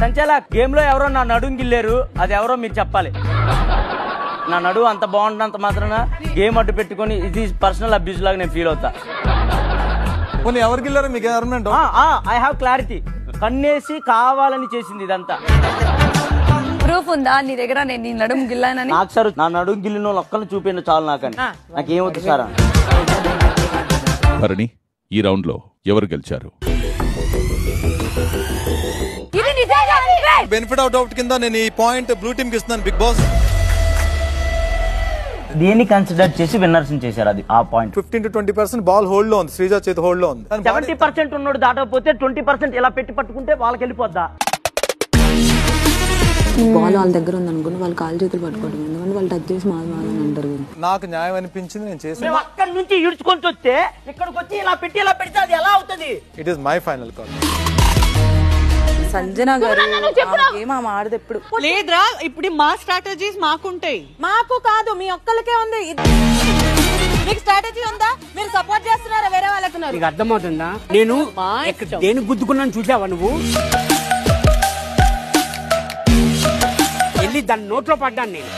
సంచాల game లో ఎవరో నా నడుం గిల్లారు, అది ఎవరో మీరు చెప్పాలి. నా నడువు అంత బాగుంటున్నంత మాత్రాన గేమ్ అడ్డు పెట్టుకుని ఇది పర్సనల్ అబ్యూస్ లాగా నేను ఫీల్ అవుతా. ఎవరు గిల్లారో మీకు ఐ హావ్ క్లారిటీ. కన్నేసి కావాలని చేసింది ఇదంతా. ప్రూఫ్ ఉందా నీ దగ్గర నేను నీ నడుము గిల్లానని? నాకు సార్ నా నడుము గిల్లిన వాళ్ళు ఒక్కరిని చూపించండి చాలు నాకని. నాకేమవుతుంది సార్? భరణి, ఈ రౌండ్ లో ఎవరు గెలిచారు? బెనిఫిట్ ఆఫ్ డౌట్ కింద నేను ఈ పాయింట్ బ్లూ టీమ్ కి ఇస్తున్నాను బిగ్ బాస్. దీన్ని కన్సిడర్ చేసి విన్నర్స్ చేశారు. అది ఆ పాయింట్. 15 to 20% బాల్ హోల్డ్ లో ఉంది, శ్రీజ చేతి హోల్డ్ లో ఉంది. 70% ఉన్నోడు దాటకపోతే 20% ఇలా పెట్టి పట్టుకుంటే వాళ్ళకి వెళ్ళిపోద్దా? బాల్ వాళ్ళ దగ్గర ఉంది అనుకోండి, వాళ్ళు కాలు చేతులు పట్టుకోవడం, ఎందుకంటే వాళ్ళు టచ్ చేసి మాది అని అంటారు. నాకు న్యాయం అనిపించింది నేను చేసాను. అక్కడి నుంచి ఈడ్చుకొని వస్తే ఇక్కడికి వచ్చి ఇలా పెడితే అది ఎలా అవుతుంది? It is my final call. Sanjana గారు ఆడదు ఎప్పుడు లేదురా. ఇప్పుడు మా స్ట్రాటజీస్ మాకుంటాయి. మాకు కాదు, మీ ఒక్కరికే ఉంది. మీకు స్ట్రాటజీ ఉందా? మీరు సపోర్ట్ చేస్తున్నారా వేరే వాళ్ళకు? నీకు అర్థమవుతుందా? నేను దేని గుద్దుకున్నాను చూసావా నువ్వు? వెళ్ళి దాని నోట్లో పడ్డాను నేను.